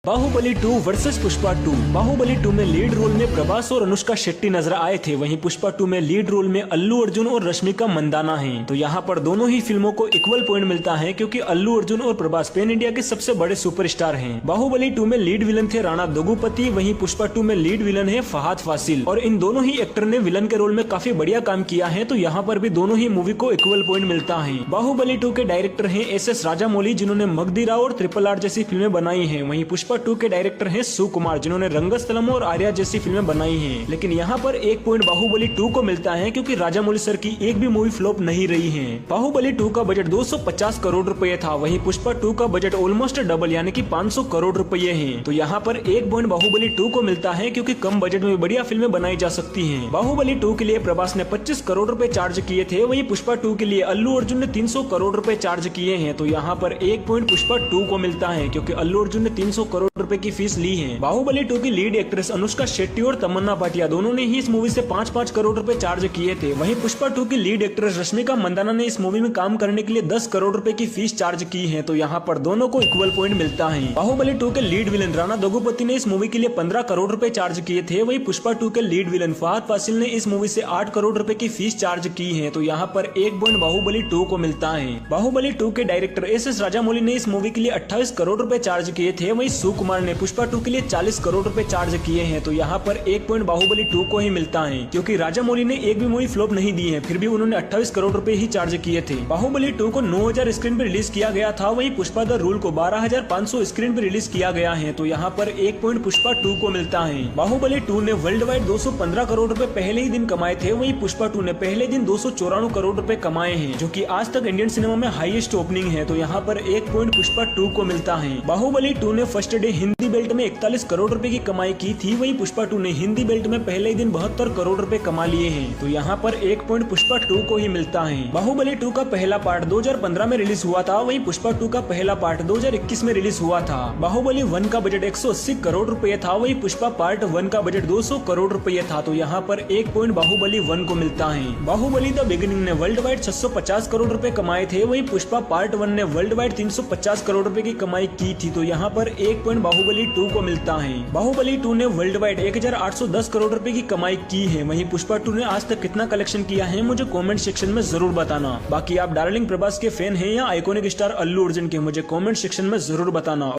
Baahubali 2 versus Pushpa 2। Baahubali 2 में lead role में प्रभास और अनुष्का शेट्टी नजर आए थे, वहीं पुष्पा 2 में लीड रोल में अल्लू अर्जुन और रश्मिका मंदाना हैं। तो यहाँ पर दोनों ही फिल्मों को इक्वल पॉइंट मिलता है क्योंकि अल्लू अर्जुन और प्रभास पैन इंडिया के सबसे बड़े सुपरस्टार हैं। बाहुबली 2 में लीड विलन थे राणा दग्गुपति, वहीं पुष्पा 2 में लीड विलन है फहाद फासिल और इन दोनों ही एक्टर ने विलन के रोल में काफी बढ़िया काम किया है। तो यहाँ पर भी दोनों ही मूवी को इक्वल पॉइंट मिलता है। बाहुबली 2 के डायरेक्टर है SS राजामौली, जिन्होंने मगधीरा और RRR जैसी फिल्में बनाई है। वहीं पुष्पा 2 के डायरेक्टर हैं सुकुमार, जिन्होंने रंगस्थलम और आर्या जैसी फिल्में बनाई हैं। लेकिन यहाँ पर एक पॉइंट बाहुबली 2 को मिलता है क्योंकि राजामौली सर की एक भी मूवी फ्लॉप नहीं रही है। बाहुबली 2 का बजट 250 करोड़ रुपए था, वहीं पुष्पा 2 का बजट ऑलमोस्ट डबल यानी कि 500 करोड़ रुपए है। तो यहाँ पर एक पॉइंट बाहुबली 2 को मिलता है क्योंकि कम बजट में बढ़िया फिल्में बनाई जा सकती है। बाहुबली 2 के लिए प्रभास ने 25 करोड़ रुपए चार्ज किए थे, वहीं पुष्पा 2 के लिए अल्लू अर्जुन ने 300 करोड़ रुपए चार्ज किए हैं। तो यहाँ पर एक पॉइंट पुष्पा 2 को मिलता है क्योंकि अल्लू अर्जुन ने 300 करोड़ रुपए की फीस ली है। बाहुबली 2 की लीड एक्ट्रेस अनुष्का शेट्टी और तमन्ना भाटिया दोनों ने ही इस मूवी से 5-5 करोड़ रुपए चार्ज किए थे। वहीं पुष्पा 2 की लीड एक्ट्रेस रश्मिका मंदाना ने इस मूवी में काम करने के लिए 10 करोड़ रुपए की फीस चार्ज की है। तो यहाँ पर दोनों को इक्वल पॉइंट मिलता है। बाहुबली 2 के लीड विलन राणा दग्गुपति ने इस मूवी के लिए 15 करोड़ रुपए चार्ज किए थे, वहीं पुष्पा 2 के लीड विलन फहाद फासिल ने इस मूवी से 8 करोड़ रुपए की फीस चार्ज की है। तो यहाँ पर एक पॉइंट बाहुबली 2 को मिलता है। बाहुबली 2 के डायरेक्टर SS राजामौली ने इस मूवी के लिए 28 करोड़ रुपए चार्ज किए थे, वहीं सुकुमार ने पुष्पा 2 के लिए 40 करोड़ रुपए चार्ज किए हैं। तो यहाँ पर एक पॉइंट बाहुबली 2 को ही मिलता है क्योंकि राजामौली ने एक भी मूवी फ्लॉप नहीं दी है, फिर भी उन्होंने 28 करोड़ रुपए ही चार्ज किए थे। बाहुबली 2 को 9000 स्क्रीन पर रिलीज किया गया था, वहीं पुष्पा द रूल को 12500 स्क्रीन पर रिलीज किया गया है। तो यहाँ पर एक पॉइंट पुष्पा 2 को मिलता है। बाहुबली 2 ने वर्ल्ड वाइड 215 करोड़ रुपए पहले ही दिन कमाए थे, वहीं पुष्पा 2 ने पहले दिन 294 करोड़ रुपए कमाए हैं, जो कि आज तक इंडियन सिनेमा में हाईएस्ट ओपनिंग है। तो यहाँ पर एक पॉइंट पुष्पा 2 को मिलता है। बाहुबली 2 ने फर्स्ट डे हिंदी बेल्ट में 41 करोड़ रुपए की कमाई की थी, वहीं पुष्पा 2 ने हिंदी बेल्ट में पहले ही दिन 72 करोड़ रुपए कमा लिए हैं। तो यहाँ पर एक पॉइंट पुष्पा 2 को ही मिलता है। बाहुबली 2 का पहला पार्ट 2015 में रिलीज हुआ था, वहीं पुष्पा 2 का पहला पार्ट 2021 में रिलीज हुआ था। बाहुबली 1 का बजट 180 करोड़ रुपए था, वहीं पुष्पा पार्ट 1 का बजट 200 करोड़ रुपए था। तो यहाँ पर एक पॉइंट बाहुबली 1 को मिलता है। बाहुबली द बिगिनिंग ने वर्ल्ड वाइड 650 करोड़ रुपए कमाए थे, वहीं पुष्पा पार्ट 1 ने वर्ल्ड वाइड 350 करोड़ रुपए की कमाई की थी। तो यहाँ पर एक पॉइंट बाहुबली 2 को मिलता है। बाहुबली 2 ने वर्ल्ड वाइड 1810 करोड़ रुपए की कमाई की है, वहीं पुष्पा 2 ने आज तक कितना कलेक्शन किया है मुझे कमेंट सेक्शन में जरूर बताना। बाकी आप डार्लिंग प्रभास के फैन हैं या आइकॉनिक स्टार अल्लू अर्जुन के, मुझे कमेंट सेक्शन में जरूर बताना।